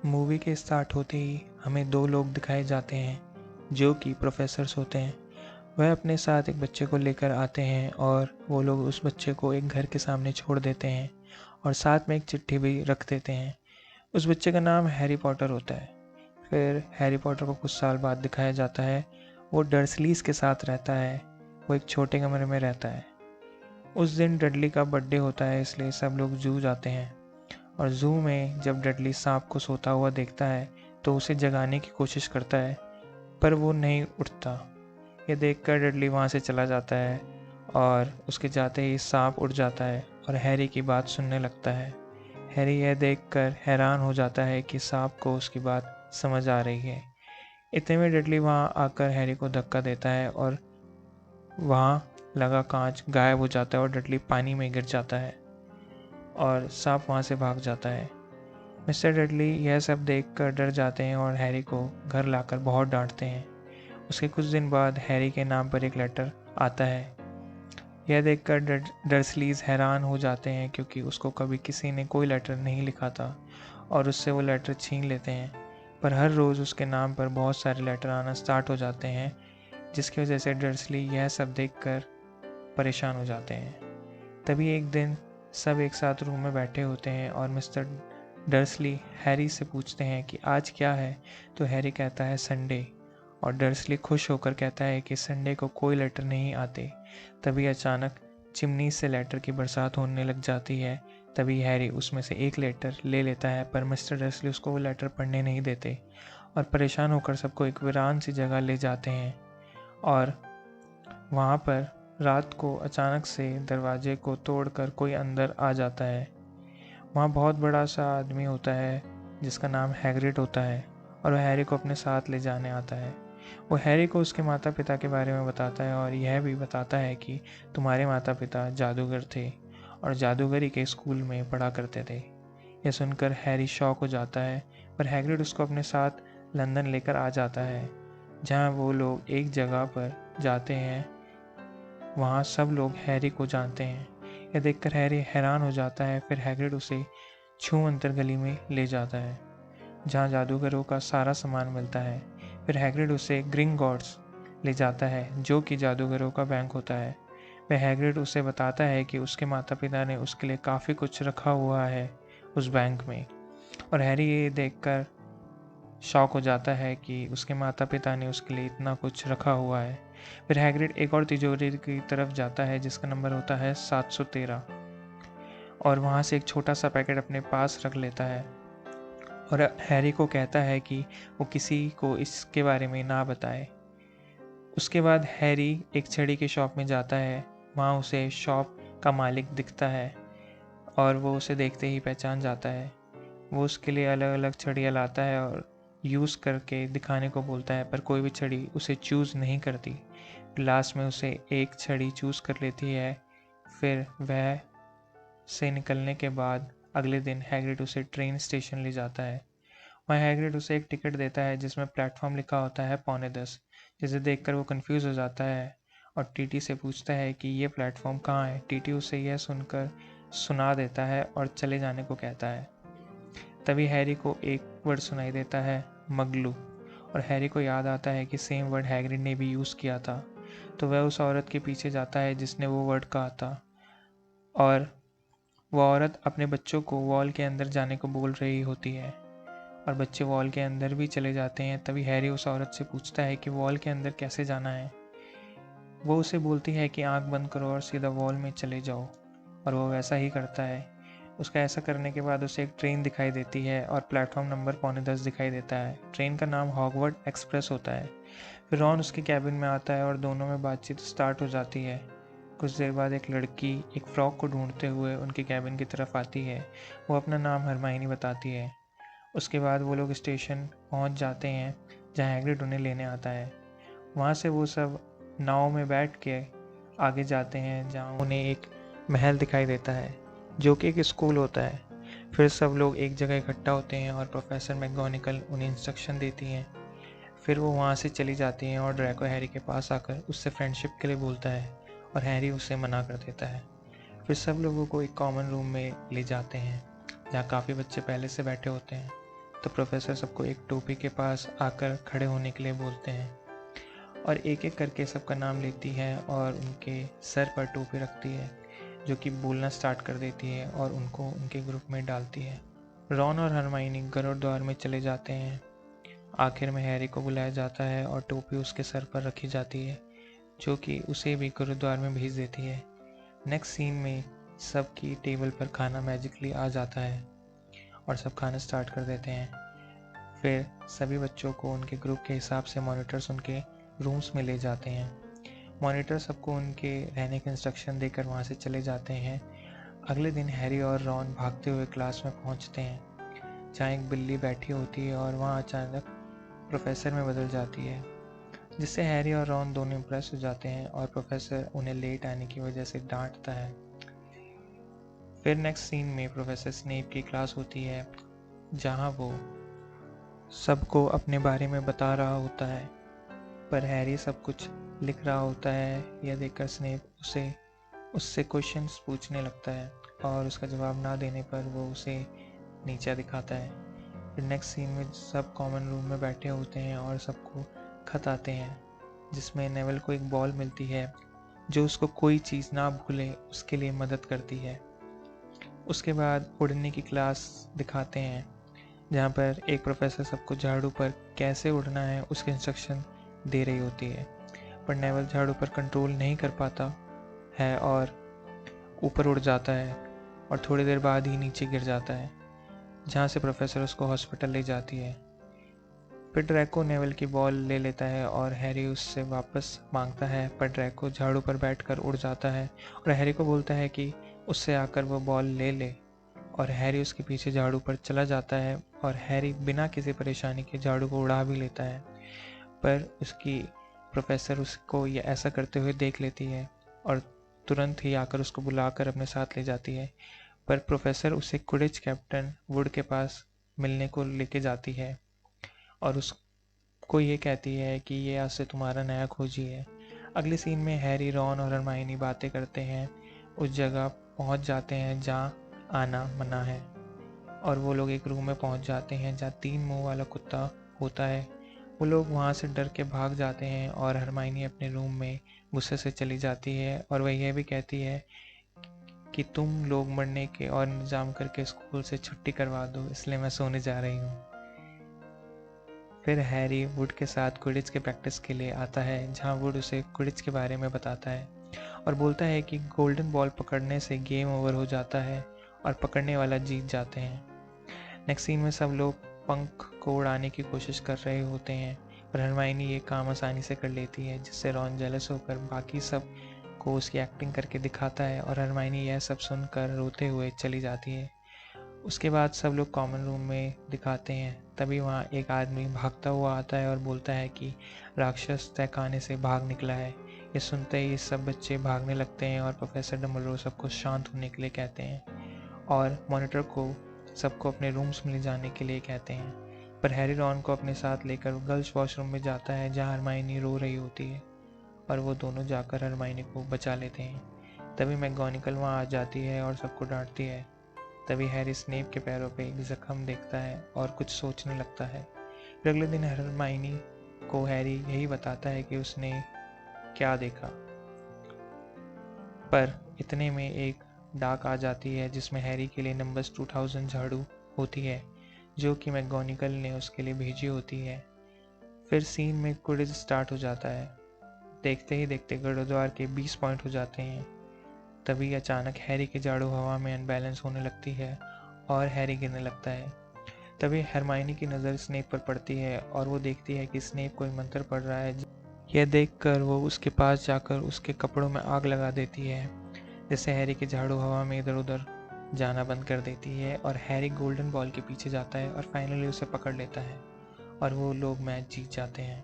Movie के start होते ही हमें दो लोग दिखाए जाते हैं जो कि प्रोफेसर्स होते हैं। वह अपने साथ एक बच्चे को लेकर आते हैं और वो लोग उस बच्चे को एक घर के सामने छोड़ देते हैं और साथ में एक चिट्ठी भी रख देते हैं। उस बच्चे का नाम हैरी पॉटर होता है। फिर हैरी पॉटर को कुछ साल बाद दिखाया जाता है, वो डर्सलीज के साथ रहता है। वो एक छोटे कमरे में रहता है। उस दिन डडली का बर्थडे होता है, इसलिए सब लोग जू जाते हैं। और जू में जब डडली सांप को सोता हुआ देखता है तो उसे जगाने की कोशिश करता है, पर वो नहीं उठता। ये देखकर डडली वहाँ से चला जाता है और उसके जाते ही सांप उड़ जाता है और हैरी की बात सुनने लगता है। हैरी यह देखकर हैरान हो जाता है कि सांप को उसकी बात समझ आ रही है। इतने में डडली वहाँ आकर हैरी को धक्का देता है और वहाँ लगा कांच गायब हो जाता है और डडली पानी में गिर जाता है और सांप वहाँ से भाग जाता है। मिस्टर डडली यह सब देखकर डर जाते हैं और हैरी को घर लाकर बहुत डांटते हैं। उसके कुछ दिन बाद हैरी के नाम पर एक लेटर आता है। यह देखकर डर्सलीज हैरान हो जाते हैं क्योंकि उसको कभी किसी ने कोई लेटर नहीं लिखा था और उससे वो लेटर छीन लेते हैं। पर हर रोज़ उसके नाम पर बहुत सारे लेटर आना स्टार्ट हो जाते हैं, जिसकी वजह से डर्सली यह सब देखकर परेशान हो जाते हैं। तभी एक दिन सब एक साथ रूम में बैठे होते हैं और मिस्टर डर्सली हैरी से पूछते हैं कि आज क्या है, तो हैरी कहता है संडे। और डर्सली खुश होकर कहता है कि संडे को कोई लेटर नहीं आते। तभी अचानक चिमनी से लेटर की बरसात होने लग जाती है। तभी हैरी उसमें से एक लेटर ले लेता है, पर मिस्टर डर्सली उसको वो लेटर पढ़ने नहीं देते और परेशान होकर सबको एक वीरान सी जगह ले जाते हैं। और वहाँ पर रात को अचानक से दरवाजे को तोड़कर कोई अंदर आ जाता है। वहाँ बहुत बड़ा सा आदमी होता है जिसका नाम हैग्रिड होता है और वह हैरी को अपने साथ ले जाने आता है। वो हैरी को उसके माता पिता के बारे में बताता है और यह भी बताता है कि तुम्हारे माता पिता जादूगर थे और जादूगरी के स्कूल में पढ़ा करते थे। यह सुनकर हैरी शॉक हो जाता है, पर हैग्रिड उसको अपने साथ लंदन लेकर आ जाता है, जहाँ वो लोग एक जगह पर जाते हैं। वहाँ सब लोग हैरी को जानते हैं। यह देखकर हैरी हैरान हो जाता है। फिर हैग्रिड उसे छूमंतर गली में ले जाता है, जहाँ जादूगरों का सारा सामान मिलता है। फिर हैग्रिड उसे ग्रिंगॉट्स ले जाता है, जो कि जादूगरों का बैंक होता है। वह हैग्रिड उसे बताता है कि उसके माता पिता ने उसके लिए काफ़ी कुछ रखा हुआ है उस बैंक में। और हैरी ये देखकर शॉक हो जाता है कि उसके माता पिता ने उसके लिए इतना कुछ रखा हुआ है। फिर हैग्रिड एक और तिजोरी की तरफ जाता है जिसका नंबर होता है 713 और वहाँ से एक छोटा सा पैकेट अपने पास रख लेता है और हैरी को कहता है कि वो किसी को इसके बारे में ना बताए। उसके बाद हैरी एक छड़ी की शॉप में जाता है। वहाँ उसे शॉप का मालिक दिखता है और वो उसे देखते ही पहचान जाता है। वो उसके लिए अलग अलग छड़ियाँ लाता है और यूज़ करके दिखाने को बोलता है, पर कोई भी छड़ी उसे चूज़ नहीं करती। लास्ट में उसे एक छड़ी चूज़ कर लेती है। फिर वह से निकलने के बाद अगले दिन हैग्रिड उसे ट्रेन स्टेशन ले जाता है। वहाँ हैग्रिड उसे एक टिकट देता है जिसमें प्लेटफॉर्म लिखा होता है 9:45, जिसे देखकर वो कंफ्यूज हो जाता है और टीटी से पूछता है कि ये प्लेटफॉर्म कहाँ है। टीटी उसे यह सुनकर सुना देता है और चले जाने को कहता है। तभी हैरी को एक वर्ड सुनाई देता है, मगलू। और हैरी को याद आता है कि सेम वर्ड हैग्रिड ने भी यूज़ किया था। तो वह उस औरत के पीछे जाता है जिसने वो वर्ड कहा था और वह औरत अपने बच्चों को वॉल के अंदर जाने को बोल रही होती है और बच्चे वॉल के अंदर भी चले जाते हैं। तभी हैरी उस औरत से पूछता है कि वॉल के अंदर कैसे जाना है। वो उसे बोलती है कि आंख बंद करो और सीधा वॉल में चले जाओ, और वो वैसा ही करता है। उसका ऐसा करने के बाद उसे एक ट्रेन दिखाई देती है और प्लेटफॉर्म नंबर 9:45 दिखाई देता है। ट्रेन का नाम हॉगवर्ड एक्सप्रेस होता है। फिर रॉन उसके कैबिन में आता है और दोनों में बातचीत स्टार्ट हो जाती है। कुछ देर बाद एक लड़की एक फ्रॉक को ढूंढते हुए उनके कैबिन की तरफ आती है। वो अपना नाम हरमाइनी बताती है। उसके बाद वो लोग स्टेशन पहुंच जाते हैं जहां हैग्रिड उन्हें लेने आता है। वहां से वो सब नाव में बैठ के आगे जाते हैं जहां उन्हें एक महल दिखाई देता है जो कि एक स्कूल होता है। फिर सब लोग एक जगह इकट्ठा होते हैं और प्रोफेसर मैकगोनागल उन्हें इंस्ट्रक्शन देती हैं। फिर वो वहाँ से चली जाती हैं और ड्रैको हैरी के पास आकर उससे फ्रेंडशिप के लिए बोलता है और हैरी उसे मना कर देता है। फिर सब लोगों को एक कॉमन रूम में ले जाते हैं जहाँ काफ़ी बच्चे पहले से बैठे होते हैं। तो प्रोफेसर सबको एक टोपी के पास आकर खड़े होने के लिए बोलते हैं और एक एक करके सबका नाम लेती है और उनके सर पर टोपी रखती है, जो कि बोलना स्टार्ट कर देती है और उनको उनके ग्रुप में डालती है। रॉन और हरमाइनी गुरुद्वार में चले जाते हैं। आखिर में हैरी को बुलाया जाता है और टोपी उसके सर पर रखी जाती है, जो कि उसे भी गुरुद्वार में भेज देती है। नेक्स्ट सीन में सबकी टेबल पर खाना मैजिकली आ जाता है और सब खाना स्टार्ट कर देते हैं। फिर सभी बच्चों को उनके ग्रुप के हिसाब से मॉनिटर्स उनके रूम्स में ले जाते हैं। मॉनिटर सबको उनके रहने के इंस्ट्रक्शन देकर वहाँ से चले जाते हैं। अगले दिन हैरी और रॉन भागते हुए क्लास में पहुँचते हैं, जहाँ एक बिल्ली बैठी होती है और वहाँ अचानक प्रोफेसर में बदल जाती है, जिससे हैरी और रॉन दोनों इम्प्रेस हो जाते हैं और प्रोफेसर उन्हें लेट आने की वजह से डांटता है। फिर नेक्स्ट सीन में प्रोफेसर स्नेप की क्लास होती है, जहाँ वो सबको अपने बारे में बता रहा होता है, पर हैरी सब कुछ लिख रहा होता है। यह देखकर स्नेप उससे क्वेश्चंस पूछने लगता है और उसका जवाब ना देने पर वो उसे नीचा दिखाता है। फिर नेक्स्ट सीन में सब कॉमन रूम में बैठे होते हैं और सबको खत आते हैं, जिसमें नेवल को एक बॉल मिलती है जो उसको कोई चीज़ ना भूले उसके लिए मदद करती है। उसके बाद उड़ने की क्लास दिखाते हैं, जहाँ पर एक प्रोफेसर सबको झाड़ू पर कैसे उड़ना है उसके इंस्ट्रक्शन दे रही होती है, पर नेवल झाड़ू पर कंट्रोल नहीं कर पाता है और ऊपर उड़ जाता है और थोड़ी देर बाद ही नीचे गिर जाता है, जहाँ से प्रोफेसर उसको हॉस्पिटल ले जाती है। फिर ड्रैको नेवल की बॉल ले लेता है और हैरी उससे वापस मांगता है, पर ड्रैको झाड़ू पर बैठकर उड़ जाता है और हैरी को बोलता है कि उससे आकर वो बॉल ले ले, और हैरी उसके पीछे झाड़ू पर चला जाता है और हैरी बिना किसी परेशानी के झाड़ू को उड़ा भी लेता है, पर उसकी प्रोफेसर उसको ये ऐसा करते हुए देख लेती है और तुरंत ही आकर उसको बुलाकर अपने साथ ले जाती है। पर प्रोफेसर उसे क्विडिच कैप्टन वुड के पास मिलने को लेके जाती है और उसको ये कहती है कि ये आज से तुम्हारा नया खोजी है। अगले सीन में हैरी, रॉन और हरमाइनी बातें करते हैं, उस जगह पहुंच जाते हैं जहाँ आना मना है, और वो लोग एक रूम में पहुंच जाते हैं जहाँ 3 मुंह वाला कुत्ता होता है। वो लोग वहाँ से डर के भाग जाते हैं और हरमाइनी अपने रूम में गुस्से से चली जाती है और वह यह भी कहती है कि तुम लोग मरने के और इंतज़ाम करके स्कूल से छुट्टी करवा दो, इसलिए मैं सोने जा रही हूँ। फिर हैरी वुड के साथ क्विडिच के प्रैक्टिस के लिए आता है, जहाँ वुड उसे क्विडिच के बारे में बताता है और बोलता है कि गोल्डन बॉल पकड़ने से गेम ओवर हो जाता है और पकड़ने वाला जीत जाते हैं। नेक्स्ट सीन में सब लोग पंख को उड़ाने की कोशिश कर रहे होते हैं, पर हरमाइनी ये काम आसानी से कर लेती है, जिससे रॉन जेलस होकर बाकी सब को उसकी एक्टिंग करके दिखाता है और हरमाइनी यह सब सुनकर रोते हुए चली जाती है। उसके बाद सब लोग कॉमन रूम में दिखाते हैं, तभी वहाँ एक आदमी भागता हुआ आता है और बोलता है कि राक्षस तहखाने से भाग निकला है। ये सुनते ही सब बच्चे भागने लगते हैं और प्रोफेसर डम्बलडोर सबको शांत होने के लिए कहते हैं और मॉनिटर को सबको अपने रूम्स में ले जाने के लिए कहते हैं। पर हैरी रॉन को अपने साथ लेकर गर्ल्स वॉशरूम में जाता है, जहाँ हरमाइनी रो रही होती है और वो दोनों जाकर हरमाइनी को बचा लेते हैं। तभी मैगोनिकल वहाँ आ जाती है और सबको डांटती है। तभी हैरी स्नेप के पैरों पे एक जख्म देखता है और कुछ सोचने लगता है। फिर अगले दिन हरमाइनी को हैरी यही बताता है कि उसने क्या देखा, पर इतने में एक डाक आ जाती है जिसमें हैरी के लिए नंबर्स 2000 झाड़ू होती है, जो कि मैगोनिकल ने उसके लिए भेजी होती है। फिर सीन में क्विडिच स्टार्ट हो जाता है। देखते ही देखते गुरुद्वार के 20 पॉइंट हो जाते हैं। तभी अचानक हैरी की झाड़ू हवा में अनबैलेंस होने लगती है और हैरी गिरने लगता है। तभी हरमाइनी की नज़र स्नेप पर पड़ती है और वो देखती है कि स्नेप कोई मंत्र पढ़ रहा है। यह देखकर वो उसके पास जाकर उसके कपड़ों में आग लगा देती है, जिससे हैरी की झाड़ू हवा में इधर उधर जाना बंद कर देती है और हैरी गोल्डन बॉल के पीछे जाता है और फाइनली उसे पकड़ लेता है और वो लोग मैच जीत जाते हैं।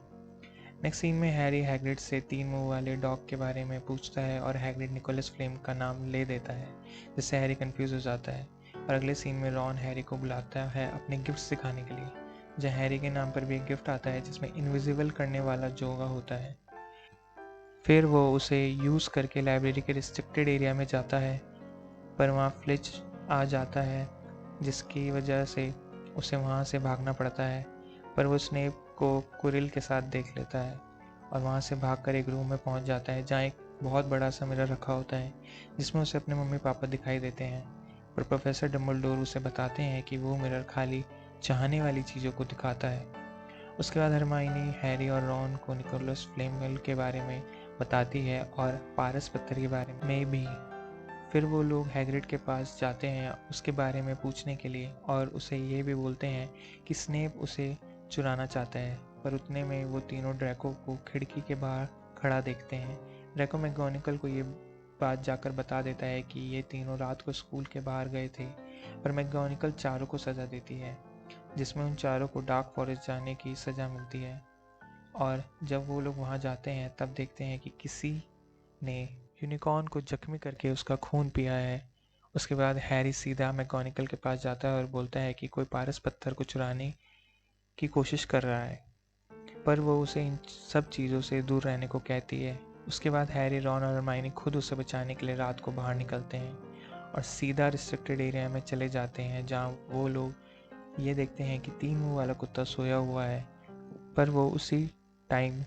नेक्स्ट सीन में हैरी हैग्रिड से 3 मुंह वाले डॉग के बारे में पूछता है और हैग्रिड निकोलस फ्लेम का नाम ले देता है, जिससे हैरी कंफ्यूज हो जाता है। और अगले सीन में रॉन हैरी को बुलाता है अपने गिफ्ट दिखाने के लिए, जहाँ हैरी के नाम पर भी एक गिफ्ट आता है जिसमें इनविजिबल करने वाला जोगा होता है। फिर वो उसे यूज़ करके लाइब्रेरी के रिस्ट्रिक्टेड एरिया में जाता है, पर वहाँ फ्लिच आ जाता है, जिसकी वजह से उसे वहाँ से भागना पड़ता है, पर वो स्नेप को कुरिल के साथ देख लेता है और वहाँ से भागकर एक रूम में पहुँच जाता है जहाँ एक बहुत बड़ा सा मिरर रखा होता है जिसमें उसे अपने मम्मी पापा दिखाई देते हैं। पर प्रोफेसर डम्बलडोर उसे बताते हैं कि वो मिरर खाली चाहने वाली चीज़ों को दिखाता है। उसके बाद हरमाइनी हैरी और रॉन को निकोलस फ्लेमिंगल के बारे में बताती है और पारस पत्थर के बारे में भी। फिर वो लोग हैग्रिड के पास जाते हैं उसके बारे में पूछने के लिए और उसे ये भी बोलते हैं कि स्नेप उसे चुराना चाहता है। पर उतने में वो तीनों ड्रैको को खिड़की के बाहर खड़ा देखते हैं। ड्रैको मैगोनिकल को ये बात जाकर बता देता है कि ये तीनों रात को स्कूल के बाहर गए थे, पर मैगोनिकल चारों को सज़ा देती है जिसमें उन चारों को डार्क फॉरेस्ट जाने की सज़ा मिलती है। और जब वो लोग वहाँ जाते हैं तब देखते हैं कि किसी ने यूनिकॉर्न को जख्मी करके उसका खून पिया है। उसके बाद हैरी सीधा मैगोनिकल के पास जाता है और बोलता है कि कोई पारस पत्थर को चुराने की कोशिश कर रहा है, पर वो उसे इन सब चीज़ों से दूर रहने को कहती है। उसके बाद हैरी, रॉन और हरमाइनी खुद उसे बचाने के लिए रात को बाहर निकलते हैं और सीधा रिस्ट्रिक्टेड एरिया में चले जाते हैं जहाँ वो लोग ये देखते हैं कि 3 मुंह वाला कुत्ता सोया हुआ है, पर वो उसी टाइम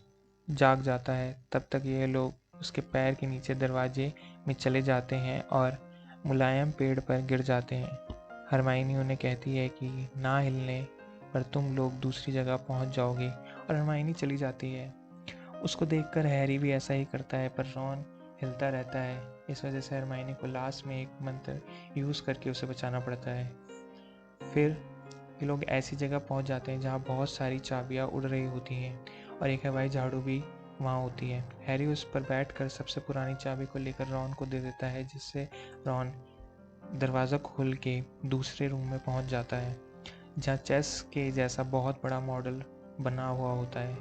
जाग जाता है। तब तक ये लोग उसके पैर के नीचे दरवाजे में चले जाते हैं और मुलायम पेड़ पर गिर जाते हैं। हरमाइनी उन्हें कहती है कि ना हिलने पर तुम लोग दूसरी जगह पहुंच जाओगे और हरमाइनी चली जाती है। उसको देखकर हैरी भी ऐसा ही करता है, पर रॉन हिलता रहता है। इस वजह से हरमाइनी को लास्ट में एक मंत्र यूज़ करके उसे बचाना पड़ता है। फिर ये लोग ऐसी जगह पहुंच जाते हैं जहां बहुत सारी चाबियां उड़ रही होती हैं और एक हवाई झाड़ू भी वहां होती है। हैरी उस पर बैठकर सबसे पुरानी चाबी को लेकर रॉन को दे देता है जिससे रॉन दरवाज़ा खोल के दूसरे रूम में पहुंच जाता है जहां चेस के जैसा बहुत बड़ा मॉडल बना हुआ होता है।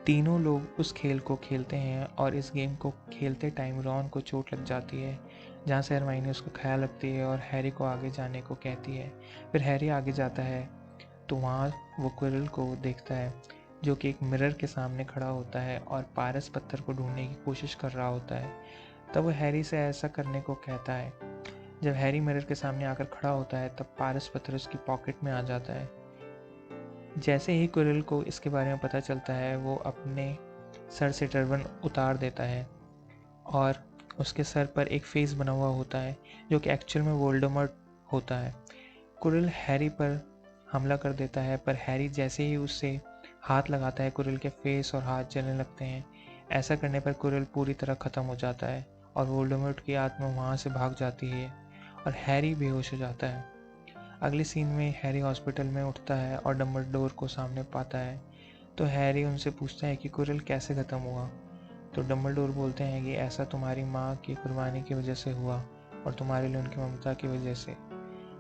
तीनों लोग उस खेल को खेलते हैं और इस गेम को खेलते टाइम रॉन को चोट लग जाती है जहाँ से हरमाइनी उसका ख्याल रखती है और हैरी को आगे जाने को कहती है। फिर हैरी आगे जाता है तो वहाँ वो क्विरल को देखता है जो कि एक मिरर के सामने खड़ा होता है और पारस पत्थर को ढूंढने की कोशिश कर रहा होता है। तब वो हैरी से ऐसा करने को कहता है। जब हैरी मिरर के सामने आकर खड़ा होता है तब पारस पत्थर उसकी पॉकेट में आ जाता है। जैसे ही क्विरल को इसके बारे में पता चलता है वो अपने सर से टर्बन उतार देता है और उसके सर पर एक फेस बना हुआ होता है जो कि एक्चुअल में वोल्डेमॉर्ट होता है। क्विरल हैरी पर हमला कर देता है, पर हैरी जैसे ही उससे हाथ लगाता है क्विरल के फेस और हाथ जलने लगते हैं। ऐसा करने पर क्विरल पूरी तरह ख़त्म हो जाता है और वोल्डेमॉर्ट की आत्मा वहाँ से भाग जाती है और हैरी बेहोश हो जाता है। अगले सीन में हैरी हॉस्पिटल में उठता है और डम्बलडोर को सामने पाता है, तो हैरी उनसे पूछता है कि क्विरल कैसे ख़त्म हुआ। तो डम्बलडोर बोलते हैं कि ऐसा तुम्हारी माँ की कुर्बानी की वजह से हुआ और तुम्हारे लिए उनकी ममता की वजह से।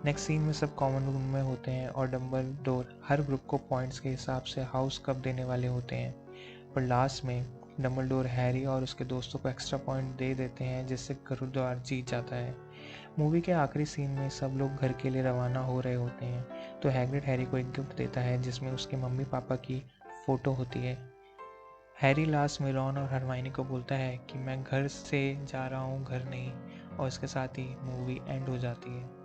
नेक्स्ट सीन में सब कॉमन रूम में होते हैं और डम्बलडोर हर ग्रुप को पॉइंट्स के हिसाब से हाउस कप देने वाले होते हैं, पर लास्ट में डम्बलडोर हैरी और उसके दोस्तों को एक्स्ट्रा पॉइंट दे देते हैं जिससे गुरुद्वार जीत जाता है। मूवी के आखिरी सीन में सब लोग घर के लिए रवाना हो रहे होते हैं तो हैग्रिड हैरी को एक गिफ्ट देता है जिसमें उसके मम्मी पापा की फ़ोटो होती है। हैरी लास्ट में रॉन और हरमाइनी को बोलता है कि मैं घर से जा रहा हूँ, घर नहीं, और इसके साथ ही मूवी एंड हो जाती है।